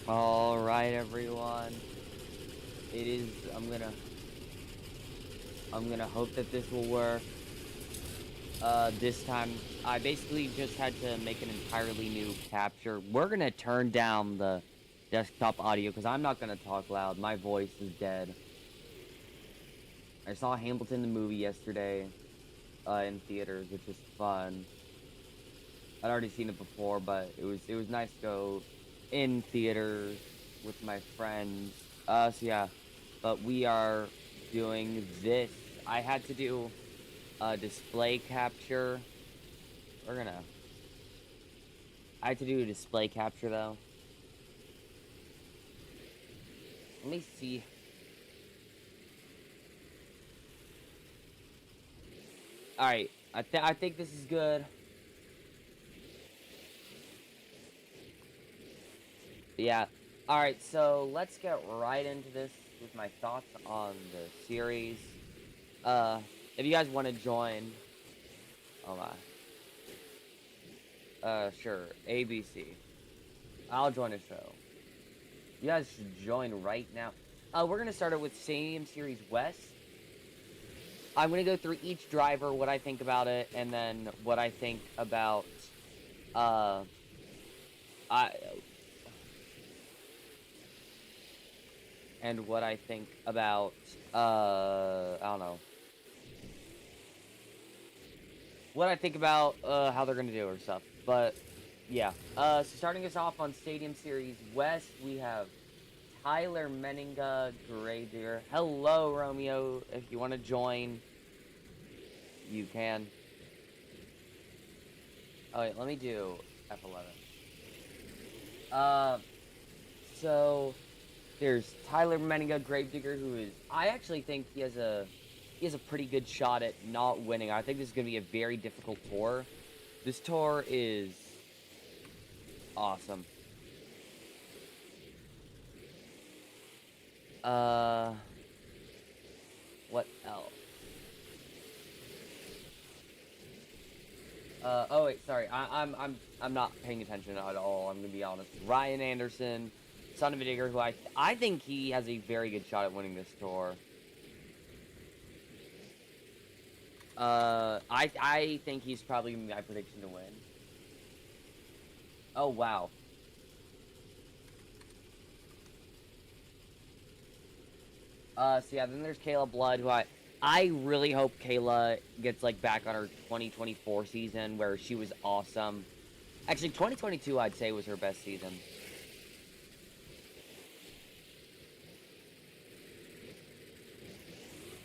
All right, everyone. It is. I'm gonna hope that this will work. This time I basically just had to make an entirely new capture. We're gonna turn down the desktop audio because I'm not gonna talk loud. My voice is dead. I saw Hamilton the movie yesterday, in theaters, which was fun. I'd already seen it before, but it was nice to go in theaters with my friends. So yeah, but we are doing this. I had to do a display capture. We're gonna. I had to do a display capture though. Let me see. All right, I think this is good. Yeah. All right, so let's get right into this with my thoughts on the series. Uh, if you guys want to join, oh my. Sure. ABC. I'll join a show. You guys should join right now. We're gonna start it with Stadium Series West. I'm gonna go through each driver, what I think about it, and then what I think about, uh, I, and what I think about, I don't know. What I think about, how they're gonna do or stuff. But, yeah. So starting us off on Stadium Series West, we have Tyler Menninga, Gray Deer. Hello, Romeo. If you want to join, you can. Oh, wait, let me do F11. Uh, so there's Tyler Menninga, Gravedigger, who is. I actually think he has a pretty good shot at not winning. I think this is gonna be a very difficult tour. This tour is awesome. Uh, what else? Oh wait, sorry. I'm not paying attention at all. I'm gonna be honest. Ryan Anderson, son of a digger, who I think he has a very good shot at winning this tour. I think he's probably my prediction to win. Oh wow. So yeah, then there's Kayla Blood, who I really hope Kayla gets like back on her 2024 season where she was awesome. Actually, 2022 I'd say was her best season.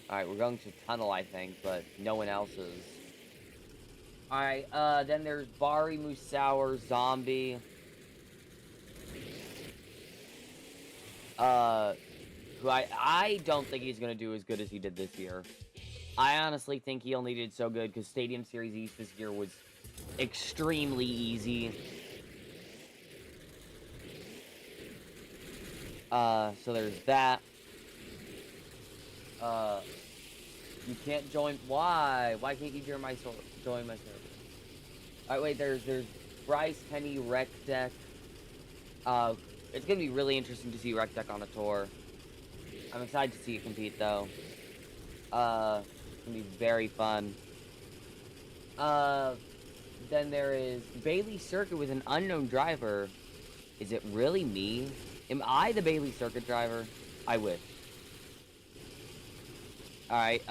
Alright, we're going to Tunnel, I think, but no one else is. Alright, then there's Bari Musauer, Zombie. Uh, who I don't think he's gonna do as good as he did this year. I honestly think he only did so good because Stadium Series East this year was extremely easy. So there's that. Uh, you can't join. Why? Why can't you join my server? Alright, wait. There's Bryce, Penny, Rec Deck. It's gonna be really interesting to see Rec Deck on a tour. I'm excited to see it compete though. It's gonna be very fun. Uh, then there is Bailey Circuit with an unknown driver. Is it really me? Am I the Bailey Circuit driver? I wish. Alright,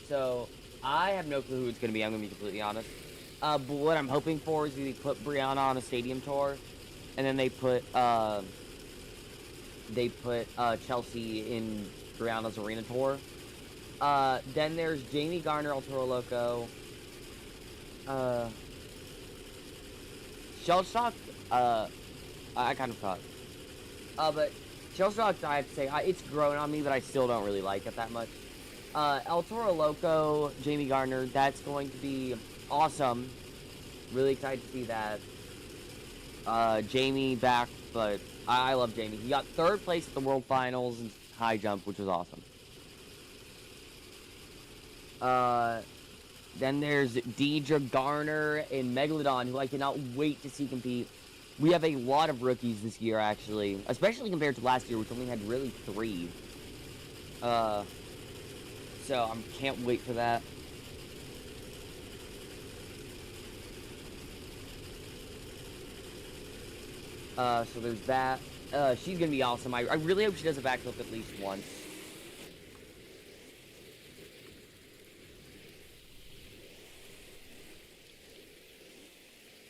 so I have no clue who it's gonna be, I'm gonna be completely honest. But what I'm hoping for is they put Brianna on a stadium tour, and then they put Chelsea in Brianna's arena tour. Then there's Jamie Garner, El Toro Loco. Uh, Shellshock, I kind of thought. But Shellshock, I have to say, it's grown on me, but I still don't really like it that much. El Toro Loco, Jamie Garner, that's going to be awesome. Really excited to see that. Jamie back, but I love Jamie. He got third place at the World Finals in high jump, which was awesome. Then there's Deidre Garner and Megalodon, who I cannot wait to see compete. We have a lot of rookies this year, actually. Especially compared to last year, which only had really 3. So I can't wait for that. So there's that. She's gonna be awesome. I really hope she does a backflip at least once.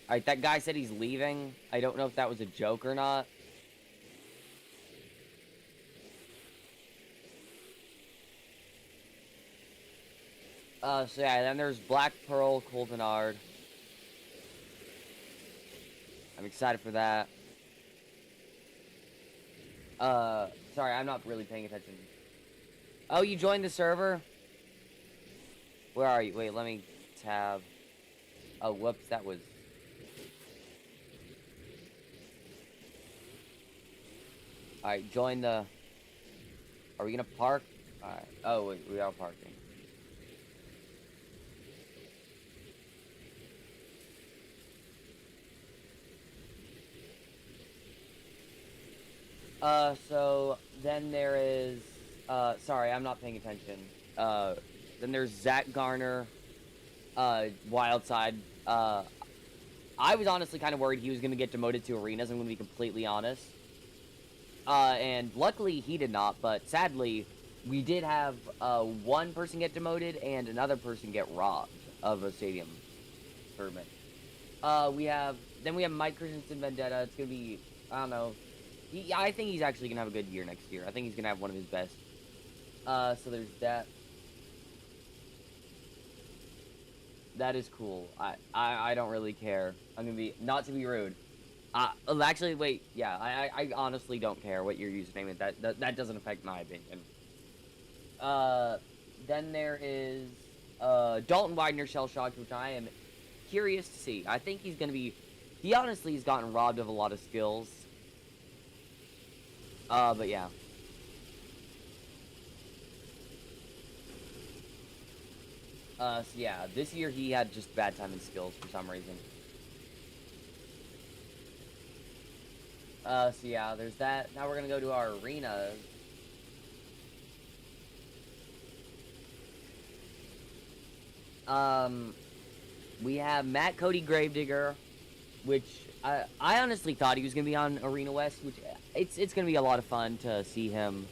Alright, that guy said he's leaving. I don't know if that was a joke or not. So yeah, then there's Black Pearl, Coldenard. I'm excited for that. Sorry, I'm not really paying attention. Oh, you joined the server? Where are you? Wait, let me tab. Oh, whoops, that was... Alright, join the... Are we gonna park? Alright. Oh, wait, we are parking. So then there is, sorry, I'm not paying attention. Then there's Zach Garner, Wildside. I was honestly kind of worried he was going to get demoted to arenas, I'm going to be completely honest. And luckily he did not, but sadly, we did have, one person get demoted and another person get robbed of a stadium tournament. Then we have Mike Christensen Vendetta. It's going to be, I don't know. I think he's actually going to have a good year next year. I think he's going to have one of his best. So there's that. That is cool. I don't really care. I'm going to be, not to be rude. Actually, wait, yeah, I honestly don't care what your username is. That doesn't affect my opinion. Then there is, Dalton Widener Shell Shocked, which I am curious to see. I think he's going to be, he honestly has gotten robbed of a lot of skills. But yeah. So yeah, this year he had just bad time and skills for some reason. So yeah, there's that. Now we're gonna go to our arena. We have Matt Cody Gravedigger, which I honestly thought he was gonna be on Arena West, which it's gonna be a lot of fun to see him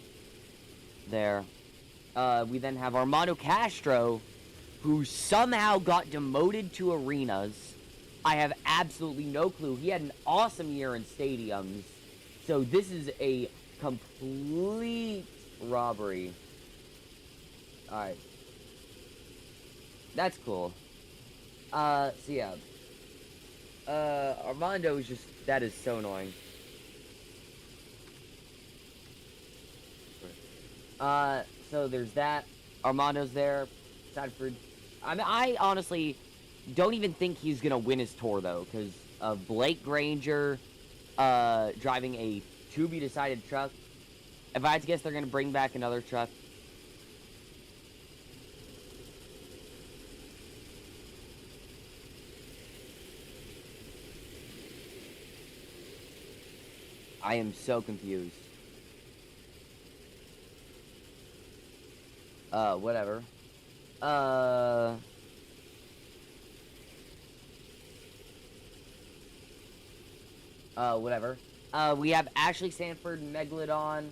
there. We then have Armando Castro, who somehow got demoted to arenas. I have absolutely no clue. He had an awesome year in stadiums, so this is a complete robbery. Alright. That's cool. So yeah. Armando is just, that is so annoying. So there's that. Armando's there. Sadford. I mean, I honestly don't even think he's gonna win his tour though, because of Blake Granger driving a to-be-decided truck. If I had to guess, they're gonna bring back another truck. I am so confused. Whatever. Whatever. We have Ashley Sanford, Megalodon.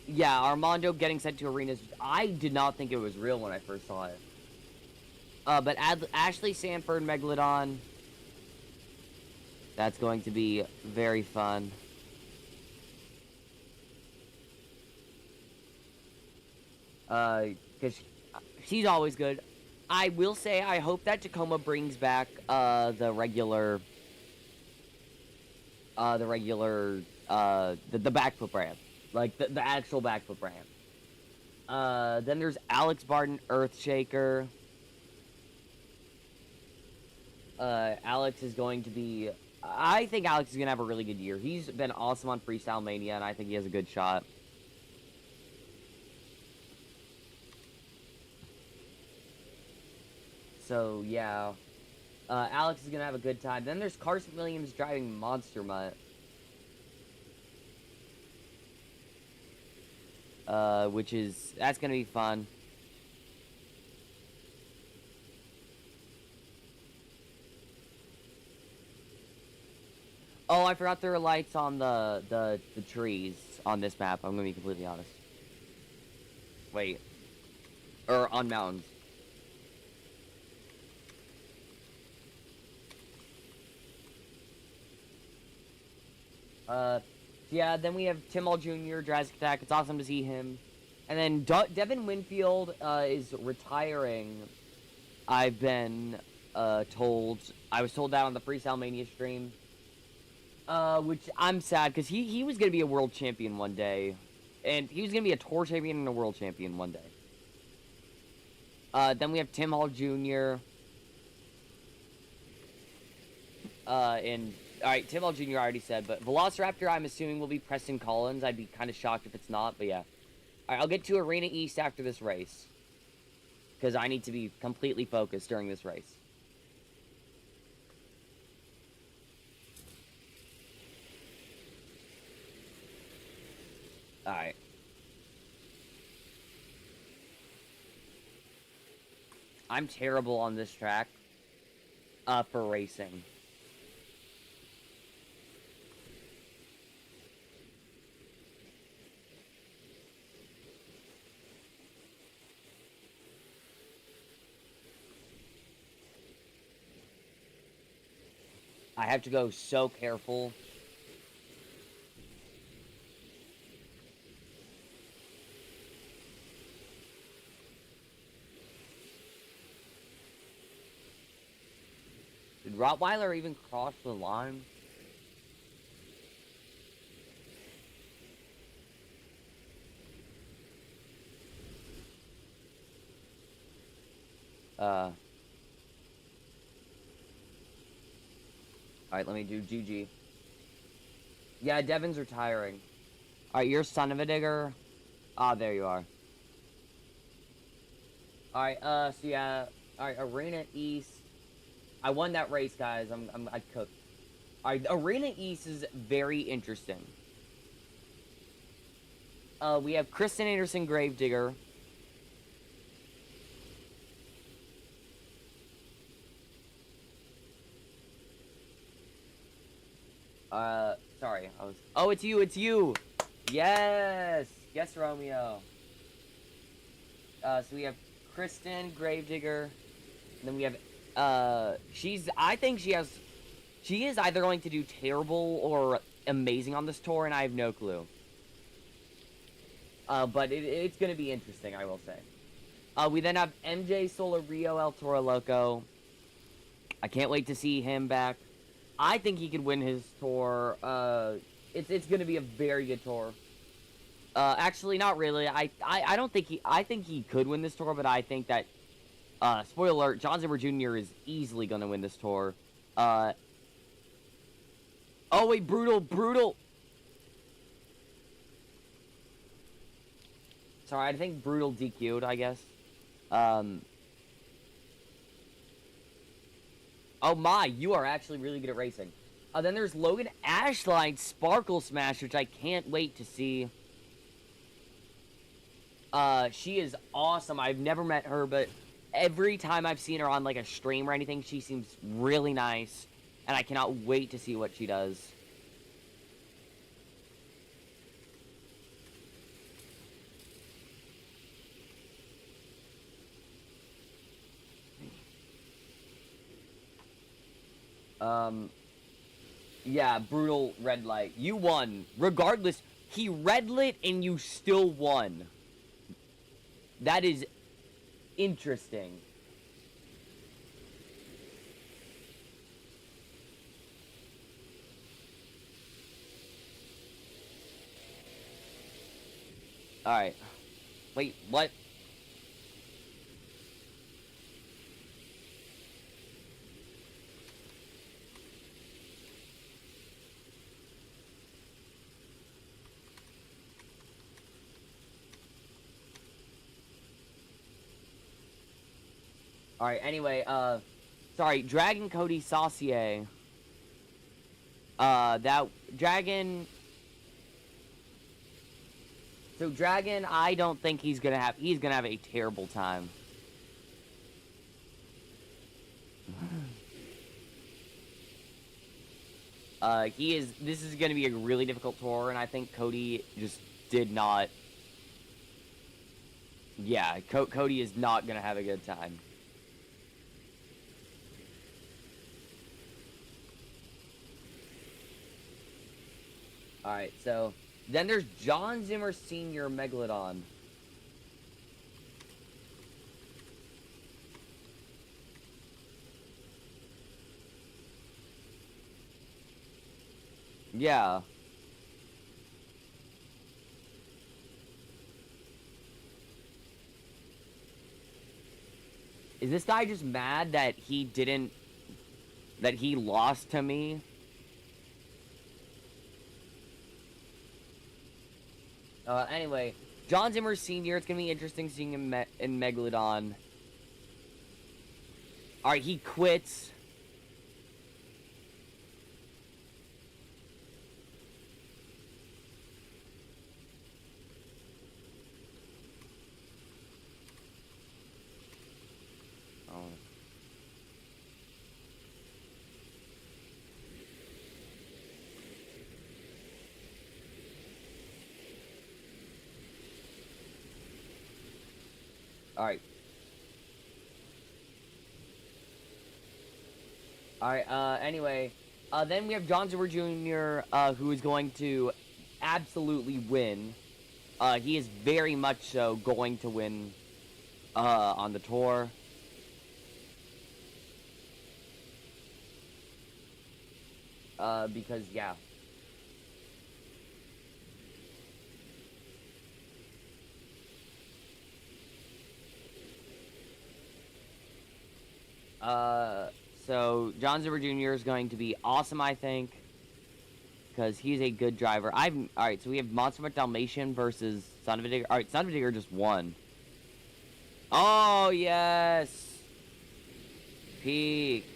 Yeah, Armando getting sent to arenas. I did not think it was real when I first saw it. But Ashley Sanford, Megalodon. That's going to be very fun. Because she's always good. I will say, I hope that Tacoma brings back, the regular, the backflip ramp. Like, the actual backflip ramp. Then there's Alex Barton, Earthshaker. Alex is going to be... I think Alex is going to have a really good year. He's been awesome on Freestyle Mania, and I think he has a good shot. So, yeah. Alex is gonna have a good time. Then there's Carson Williams driving Monster Mutt. That's gonna be fun. Oh, I forgot there are lights on the trees on this map. I'm gonna be completely honest. Wait. Or on mountains. Yeah, then we have Tim Hall Jr., Jurassic Attack. It's awesome to see him. And then Devin Winfield is retiring. I've been told. I was told that on the Freestyle Mania stream. Which I'm sad, because he was going to be a world champion one day. And he was going to be a tour champion and a world champion one day. Then we have Tim Hall Jr. Alright, Tim Hall Jr. I already said, but Velociraptor I'm assuming will be Preston Collins. I'd be kind of shocked if it's not, but yeah. Alright, I'll get to Arena East after this race. Because I need to be completely focused during this race. Alright. I'm terrible on this track. For racing. I have to go so careful. Did Rottweiler even cross the line? Alright, let me do GG. Yeah, Devin's retiring. Alright, you're son of a digger. Ah, there you are. Alright, so yeah. Alright, Arena East. I won that race, guys. I cooked. Alright, Arena East is very interesting. We have Kristen Anderson Gravedigger. Sorry, oh, it's you! Yes! Yes, Romeo. So we have Kristen Gravedigger, and then we have, I think she is either going to do terrible or amazing on this tour, and I have no clue. But it's gonna be interesting, I will say. We then have MJ Solario El Toro Loco. I can't wait to see him back. I think he could win his tour. It's gonna be a very good tour. Actually, not really. I don't think I think he could win this tour, but I think that, spoiler alert, John Zimmer Jr. is easily gonna win this tour. Oh wait, brutal. Sorry, I think brutal DQ'd, I guess. Oh my, you are actually really good at racing. Then there's Logan Ashline Sparkle Smash, which I can't wait to see. She is awesome. I've never met her, but every time I've seen her on like a stream or anything, she seems really nice. And I cannot wait to see what she does. Yeah, brutal red light. You won. Regardless, he red lit and you still won. That is interesting. Alright. Wait, what? Alright, anyway, sorry sorry, Dragon Cody Saucier. That Dragon. So Dragon, I don't think he's gonna have a terrible time. This is gonna be a really difficult tour, and I think Cody just did not. Yeah, Cody is not gonna have a good time. Alright, so then there's John Zimmer Sr. Megalodon. Yeah. Is this guy just mad that he lost to me? Anyway, John Zimmer Sr., it's gonna be interesting seeing him in Megalodon. Alright, he quits. Alright. Alright, anyway. Then we have John Zimmer Jr., who is going to absolutely win. He is very much so going to win, on the tour. Because, yeah. So John Zimmer Jr. is going to be awesome, I think, because he's a good driver. Alright, so we have Monster Mutt Dalmatian versus Son of a Digger. Alright, Son of a Digger just won. Oh, yes! Peak.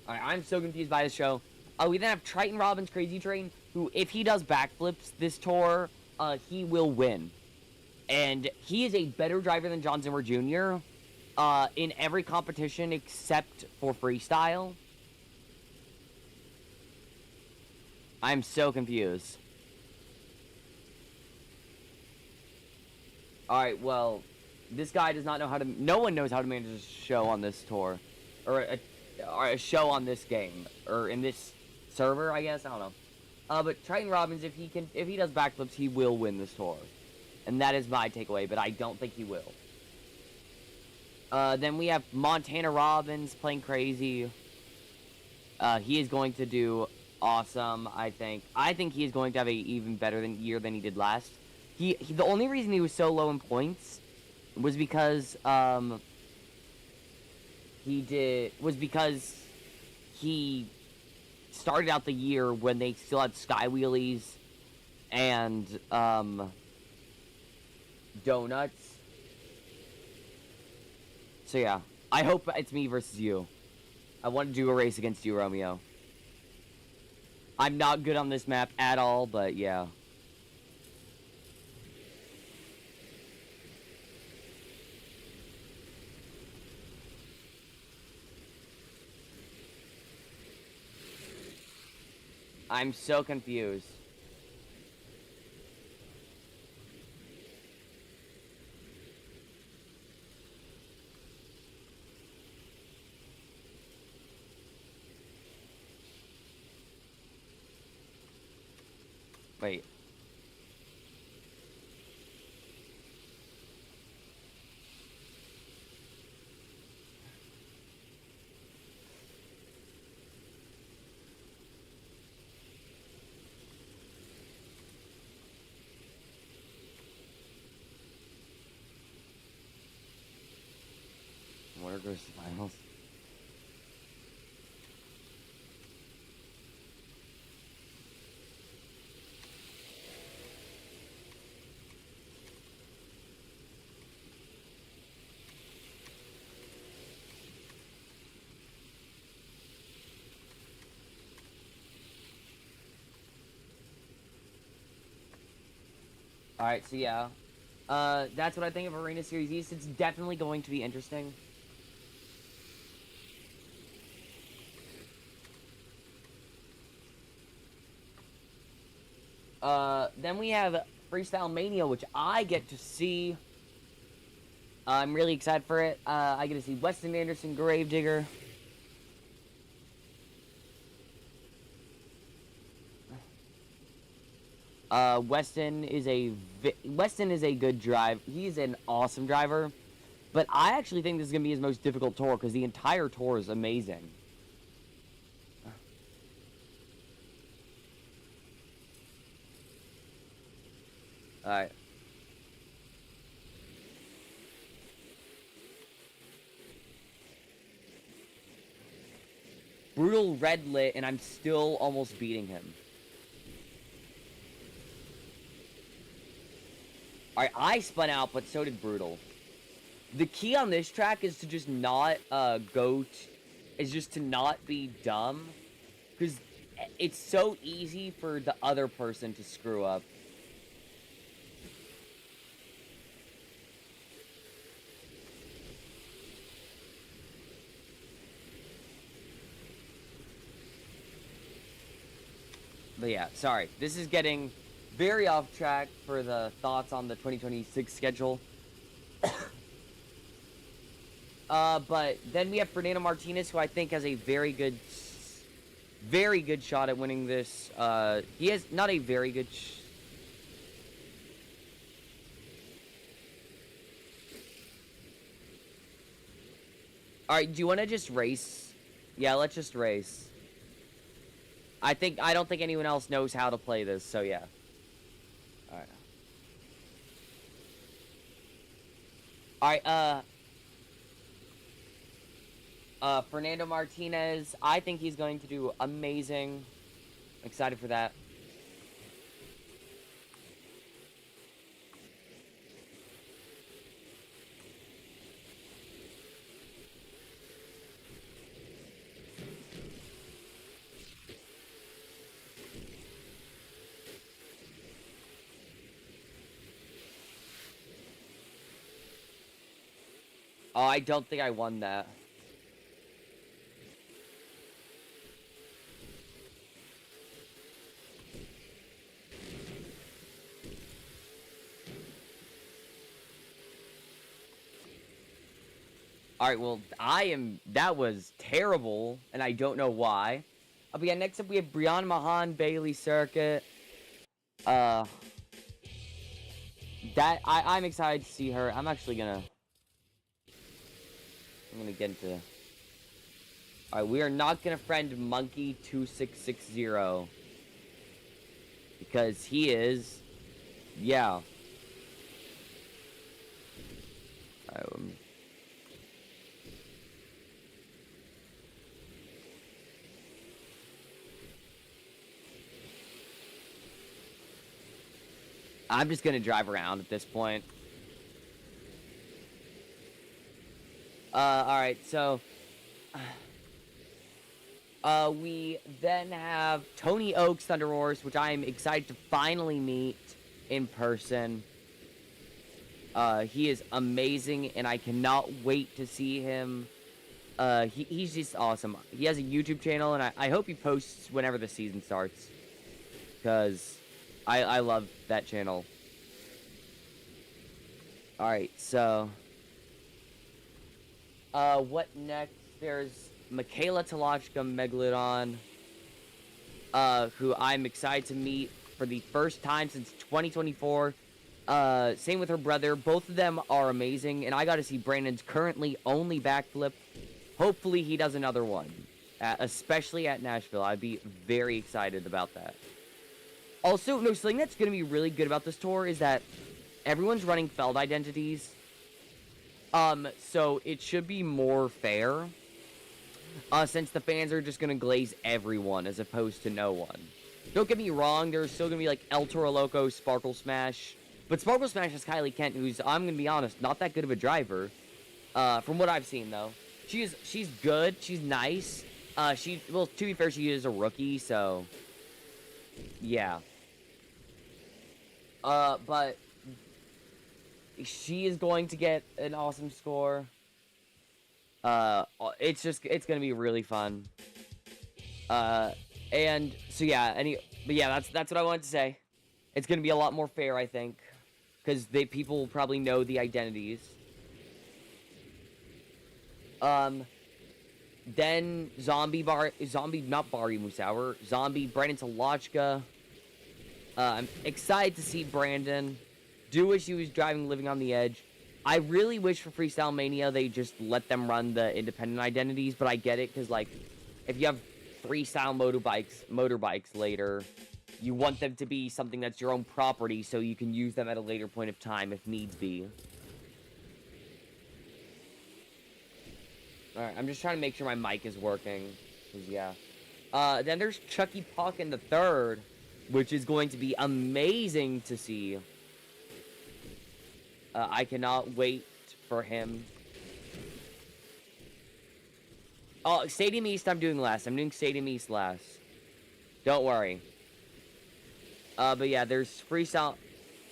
Alright, I'm so confused by this show. We then have Triton Robbins Crazy Train, who, if he does backflips this tour, he will win. And he is a better driver than John Zimmer Jr. In every competition except for freestyle. I'm so confused. Alright, well, this guy does not know how to... No one knows how to manage a show on this tour. Or a show on this game. Or in this server, I guess? I don't know. But Triton Robbins, if he does backflips, he will win this tour. And that is my takeaway, but I don't think he will. Then we have Montana Robbins playing crazy. He is going to do awesome, I think. I think he is going to have a even better year than he did last. The only reason he was so low in points was because he started out the year when they still had sky wheelies and donuts. So yeah, I hope it's me versus you. I want to do a race against you, Romeo. I'm not good on this map at all, but yeah. I'm so confused. Wait. Water goes to finals. Alright, so yeah. That's what I think of Arena Series East. It's definitely going to be interesting. Then we have Freestyle Mania, which I get to see. I'm really excited for it. I get to see Weston Anderson, Gravedigger. Weston is a good drive. He's an awesome driver, but I actually think this is gonna be his most difficult tour because the entire tour is amazing. All right. Brutal red lit, and I'm still almost beating him. Alright, I spun out, but so did Brutal. The key on this track is to just not, is just to not be dumb. Because it's so easy for the other person to screw up. But yeah, sorry. This is getting very off track for the thoughts on the 2026 schedule. But then we have Fernando Martinez, who I think has a very good shot at winning this. He has not a very good... Alright, do you want to just race? Yeah, let's just race. I don't think anyone else knows how to play this, so yeah. Alright, Fernando Martinez, I think he's going to do amazing. I'm excited for that. Oh, I don't think I won that. Alright, well, that was terrible, and I don't know why. But yeah, next up we have Brianna Mahan, Bailey Circuit. I'm excited to see her. I'm gonna get into... Alright, we are not gonna friend Monkey2660. Because he is... Yeah. Alright, I'm just gonna drive around at this point. Alright, so... we then have Tony Oaks Thunder Roars, which I am excited to finally meet in person. He is amazing, and I cannot wait to see him. He's just awesome. He has a YouTube channel, and I hope he posts whenever the season starts. Because I love that channel. Alright, so... what next? There's Michaela Talochka Megalodon, who I'm excited to meet for the first time since 2024. Same with her brother. Both of them are amazing, and I got to see Brandon's currently only backflip. Hopefully he does another one, especially at Nashville. I'd be very excited about that. Also, no, something that's going to be really good about this tour is that everyone's running Feld identities. So it should be more fair. Since the fans are just going to glaze everyone as opposed to no one. Don't get me wrong, there's still going to be like El Toro Loco, Sparkle Smash. But Sparkle Smash is Kylie Kent, who's, I'm going to be honest, not that good of a driver. From what I've seen, though. She's good, she's nice. Well, to be fair, she is a rookie, so... Yeah. But she is going to get an awesome score. It's gonna be really fun. And so yeah, but yeah, that's what I wanted to say. It's gonna be a lot more fair, I think, because people will probably know the identities. Then zombie not Bari Musauer, zombie Brandon Talochka. I'm excited to see Brandon. Do wish he was driving Living on the Edge. I really wish for Freestyle Mania they just let them run the independent identities, but I get it, because, like, if you have freestyle motorbikes later, you want them to be something that's your own property so you can use them at a later point of time if needs be. Alright, I'm just trying to make sure my mic is working, because, yeah. Then there's Chucky Pumpkin the Third, which is going to be amazing to see. I cannot wait for him. Oh, Stadium East I'm doing last. I'm doing Stadium East last. Don't worry. But yeah, there's freestyle.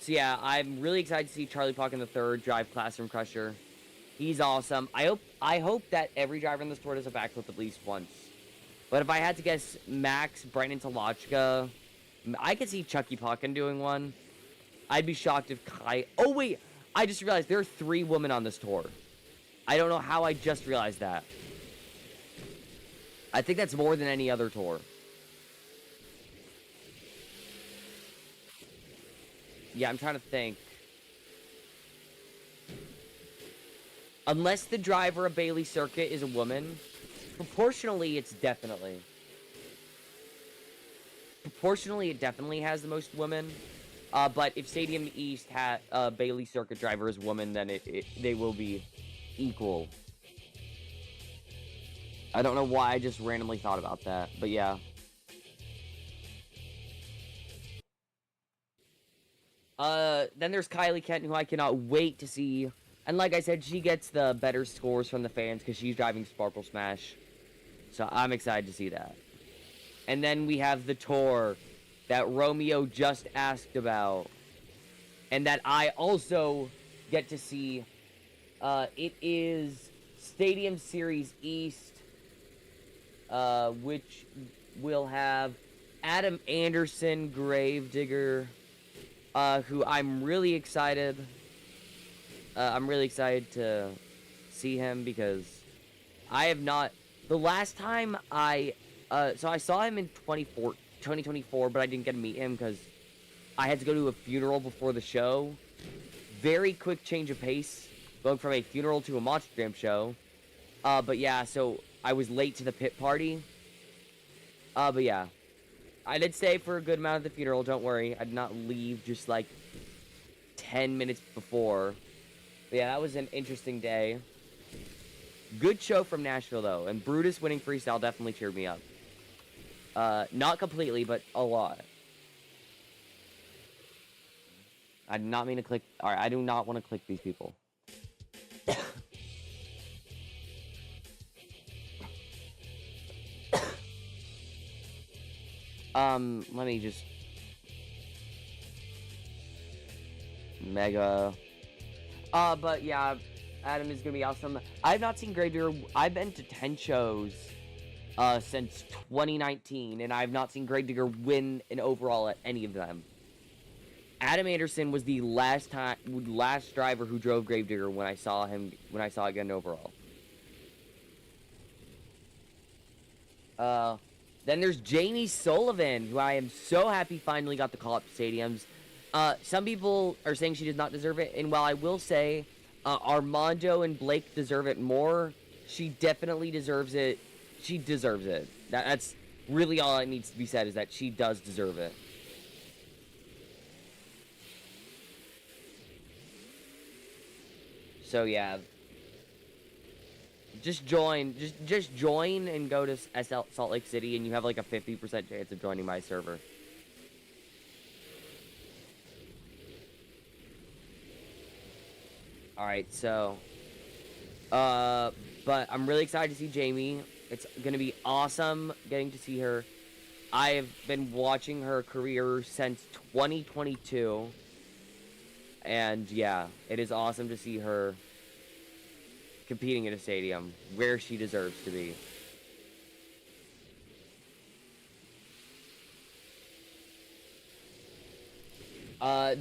So yeah, I'm really excited to see Charlie Pumpkin the Third drive Classroom Crusher. He's awesome. I hope that every driver in the store does a backflip at least once. But if I had to guess, Max, Brandon Talochka, I could see Chucky Pumpkin doing one. I'd be shocked if Kai... Oh, wait! I just realized there are 3 women on this tour. I don't know how I just realized that. I think that's more than any other tour. Yeah, I'm trying to think. Unless the driver of Bailey Circuit is a woman, proportionally, it definitely has the most women. But if Stadium East had Bailey Circuit driver is woman, then they will be equal. I don't know why I just randomly thought about that, but yeah. Then there's Kylie Kent, who I cannot wait to see. And like I said, she gets the better scores from the fans because she's driving Sparkle Smash. So I'm excited to see that. And then we have the tour that Romeo just asked about, and that I also get to see. It is Stadium Series East, which will have Adam Anderson, Gravedigger, who I'm really excited to see him, because I have not... The last time so I saw him in 2024, but I didn't get to meet him because I had to go to a funeral before the show. Very quick change of pace, going from a funeral to a Monster Jam show. But yeah, so I was late to the pit party. But yeah. I did stay for a good amount of the funeral, don't worry. I did not leave just like 10 minutes before. But yeah, that was an interesting day. Good show from Nashville, though. And Brutus winning freestyle definitely cheered me up. Not completely, but a lot. I did not mean to click... Alright, I do not want to click these people. Let me just... Mega... but yeah, Adam is gonna be awesome. I've not seen Gravedigger. I've been to 10 shows since 2019, and I've not seen Gravedigger win an overall at any of them. Adam Anderson was the last driver who drove Gravedigger when I saw it get an overall. Then there's Jamie Sullivan, who I am so happy finally got the call up to stadiums. Some people are saying she does not deserve it, and while I will say Armando and Blake deserve it more, she definitely deserves it. She deserves it. That's really all that needs to be said, is that she does deserve it. So yeah, just join and go to Salt Lake City, and you have like a 50% chance of joining my server. Alright, so but I'm really excited to see Jamie. It's gonna be awesome getting to see her. I've been watching her career since 2022. And yeah, it is awesome to see her competing in a stadium where she deserves to be.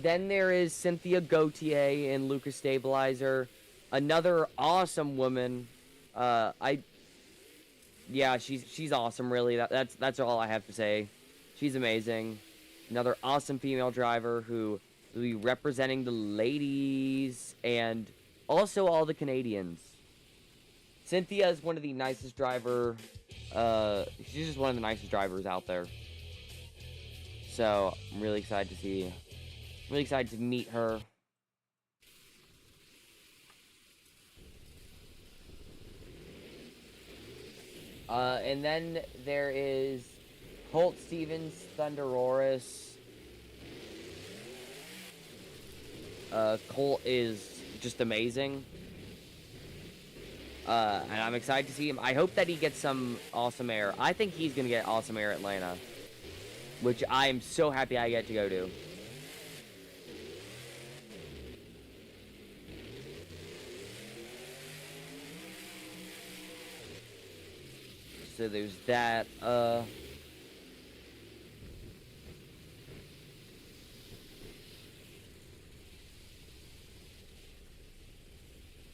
Then there is Cynthia Gautier in Lucas Stabilizer, another awesome woman. Yeah, she's awesome. Really, that's all I have to say. She's amazing. Another awesome female driver who will be representing the ladies and also all the Canadians. Cynthia is one of the nicest driver. She's just one of the nicest drivers out there. So I'm really excited to see. Really excited to meet her. And then there is Colt Stevens, Thunderoris. Colt is just amazing. And I'm excited to see him. I hope that he gets some awesome air. I think he's going to get awesome air at Atlanta, which I am so happy I get to go to. So there's that.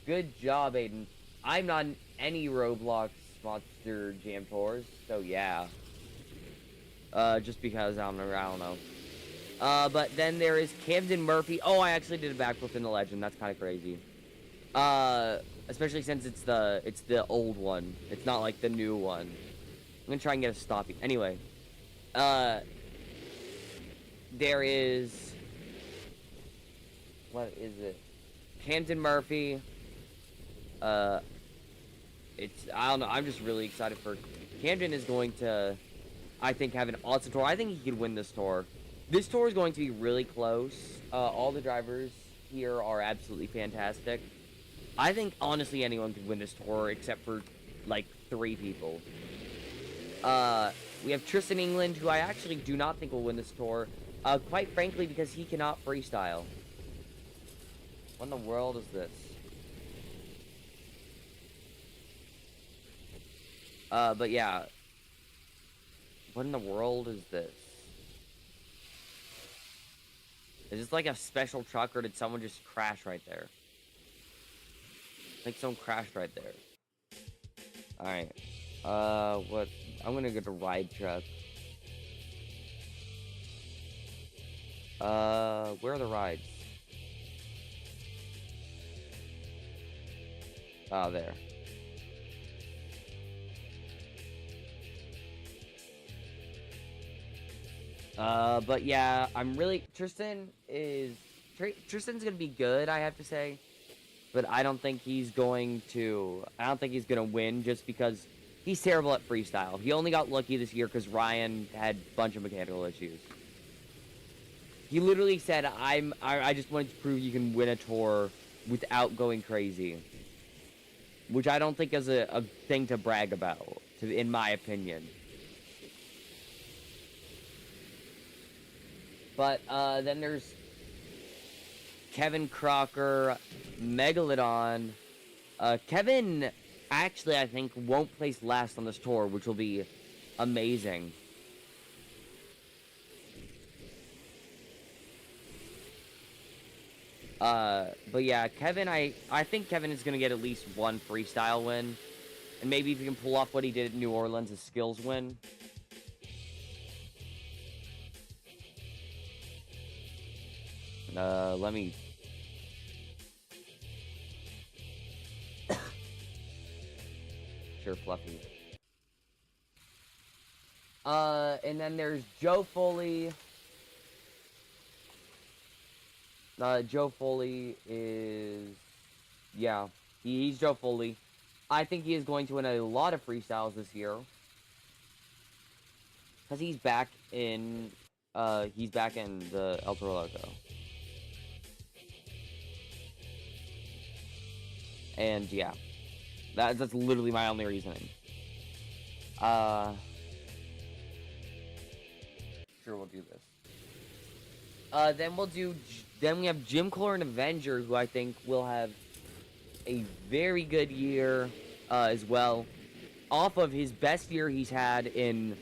Good job, Aiden. I'm not in any Roblox Monster Jam Tours, so yeah. Just because I don't know. But then there is Camden Murphy. Oh, I actually did a backflip in the Legend. That's kind of crazy. Especially since it's the old one. It's not like the new one. I'm gonna try and get a stoppie. Anyway, there is, what is it? Camden Murphy. I don't know. I'm just really excited for Camden. Is going to, I think, have an awesome tour. I think he could win this tour. This tour is going to be really close. All the drivers here are absolutely fantastic. I think, honestly, anyone could win this tour except for, like, 3 people. We have Tristan England, who I actually do not think will win this tour. Quite frankly, because he cannot freestyle. What in the world is this? But yeah. What in the world is this? Is this like a special truck, or did someone just crash right there? I think someone crashed right there. Alright. What? I'm gonna get a ride truck. Where are the rides? Oh, there. But yeah, I'm really, Tristan's gonna be good, I have to say. But I don't think he's going to win just because he's terrible at freestyle. He only got lucky this year because Ryan had a bunch of mechanical issues. He literally said, I just wanted to prove you can win a tour without going crazy. Which I don't think is a thing to brag about, in my opinion. But, then there's Kevin Crocker, Megalodon. Kevin, actually, I think, won't place last on this tour, which will be amazing. But yeah, Kevin, I think Kevin is going to get at least one freestyle win. And maybe if he can pull off what he did at New Orleans, a skills win. Let me... Sure, Fluffy. And then there's Joe Foley. Joe Foley is... Yeah, he's Joe Foley. I think he is going to win a lot of freestyles this year. Because he's back in the El Toro Loco. And yeah, that's literally my only reasoning. Sure, we'll do this. Then we have Jim Clore and Avenger, who I think will have a very good year as well, off of his best year he's had in.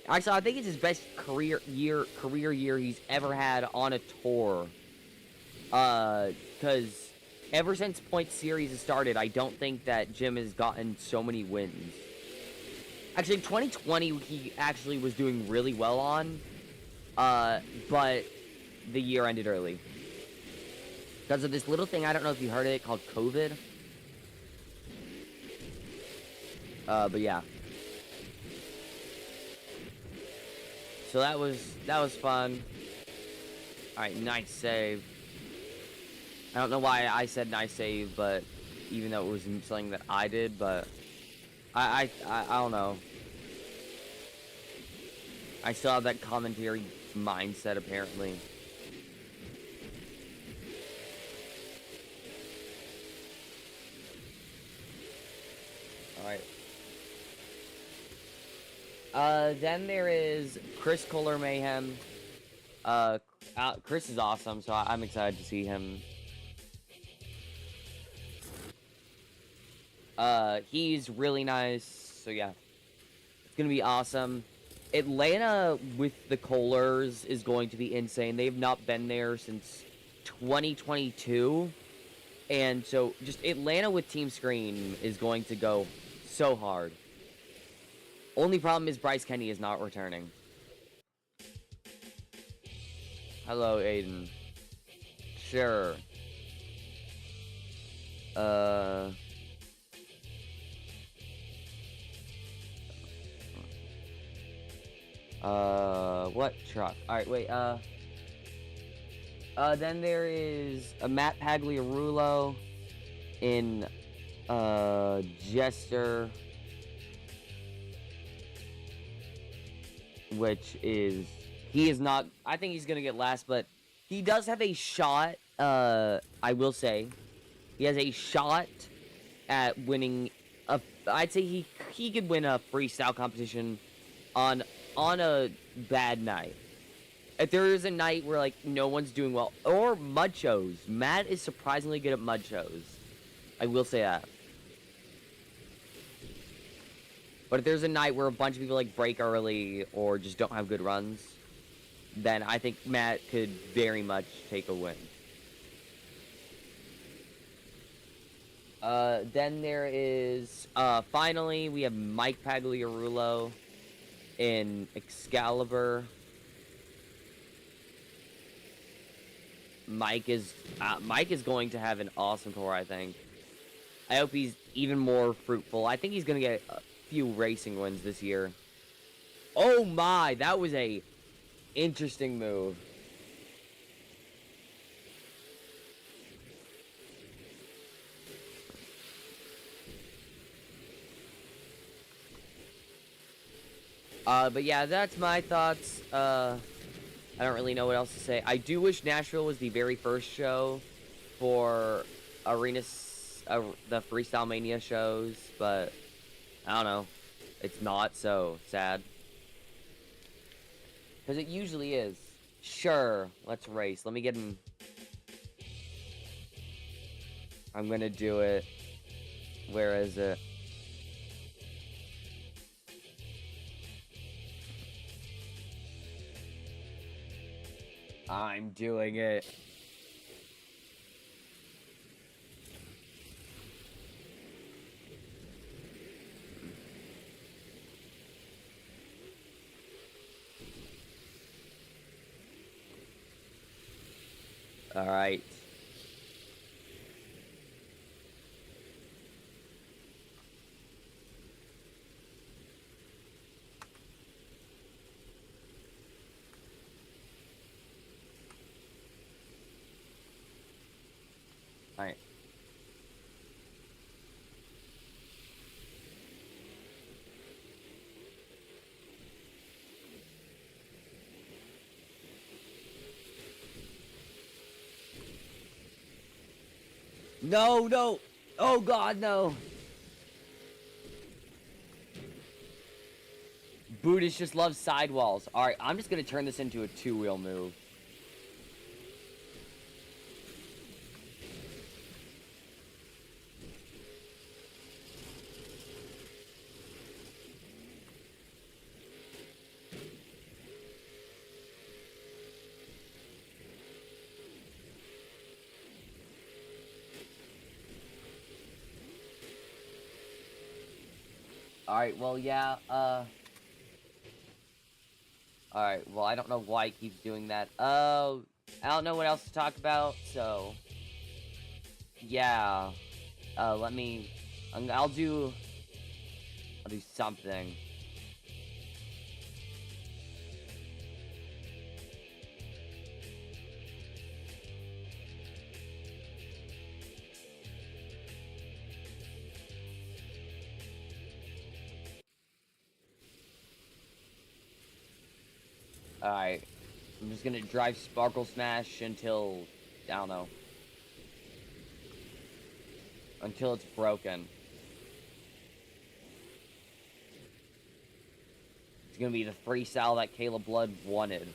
Actually, I think it's his best career year he's ever had on a tour. Because ever since Point Series has started, I don't think that Jim has gotten so many wins. Actually, 2020 he actually was doing really well on, but the year ended early because of this little thing. I don't know if you heard of it, called COVID. But yeah. So that was fun. All right, nice save. I don't know why I said nice save, but even though it was something that I did, but I don't know. I still have that commentary mindset apparently. Alright. Then there is Chris Kohler Mayhem. Chris is awesome, so I'm excited to see him. He's really nice, so yeah. It's gonna be awesome. Atlanta with the Kohlers is going to be insane. They've not been there since 2022. And so, just Atlanta with Team Screen is going to go so hard. Only problem is Bryce Kenny is not returning. Hello, Aiden. Sure. What truck? Alright, wait, then there is a Matt Pagliarulo in, Jester, which is, he is not, I think he's gonna get last, but he does have a shot, I will say, he has a shot at winning I'd say he could win a freestyle competition on a bad night. If there is a night where, like, no one's doing well, or mud shows. Matt is surprisingly good at mud shows. I will say that. But if there's a night where a bunch of people, like, break early or just don't have good runs, then I think Matt could very much take a win. Then there is, finally, we have Mike Pagliarulo in Excalibur. Mike is going to have an awesome tour, I think. I hope he's even more fruitful. I think he's going to get a few racing wins this year. Oh my, that was a interesting move. But yeah, that's my thoughts. I don't really know what else to say. I do wish Nashville was the very first show for the Freestyle Mania shows, but I don't know. It's not, so sad. Because it usually is. Sure, let's race. Let me get him. I'm gonna do it. Where is it? I'm doing it. All right. All right. No, no. Oh, God, no. Buddhist just loves sidewalls. Alright, I'm just going to turn this into a two-wheel move. Alright, well, yeah, alright, well, I don't know why he keeps doing that. I don't know what else to talk about, so... Yeah. Let me... I'll do something. Alright. I'm just gonna drive Sparkle Smash until... I don't know. Until it's broken. It's gonna be the freestyle that Caleb Blood wanted.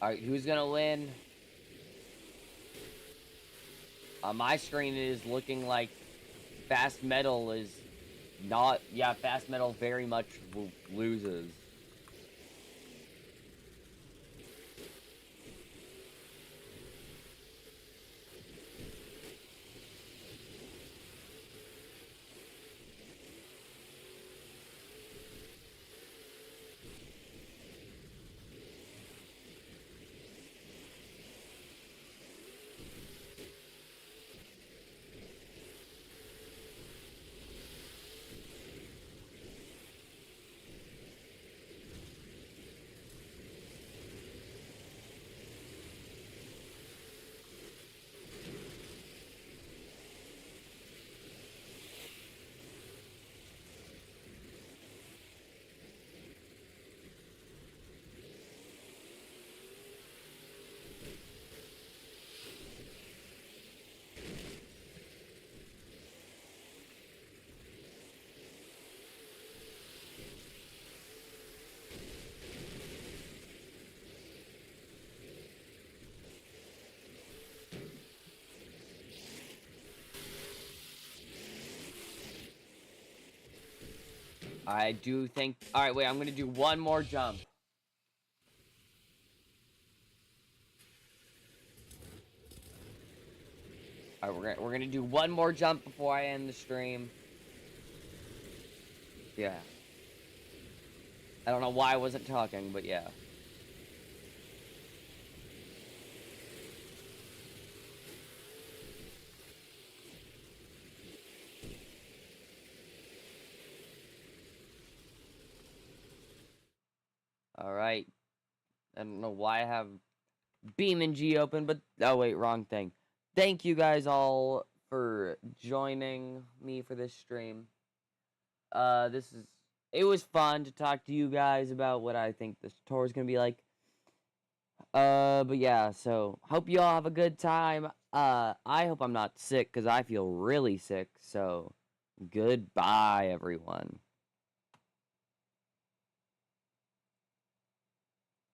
Alright, who's gonna win? On my screen, it is looking like Fast Metal is not... Yeah, Fast Metal very much loses. I do think... Alright, wait, I'm gonna do one more jump. Alright, we're gonna do one more jump before I end the stream. Yeah. I don't know why I wasn't talking, but yeah. Alright. I don't know why I have BeamNG open, but... Oh, wait, wrong thing. Thank you guys all for joining me for this stream. It was fun to talk to you guys about what I think this tour is gonna be like. But yeah, so hope you all have a good time. I hope I'm not sick, because I feel really sick, so goodbye, everyone.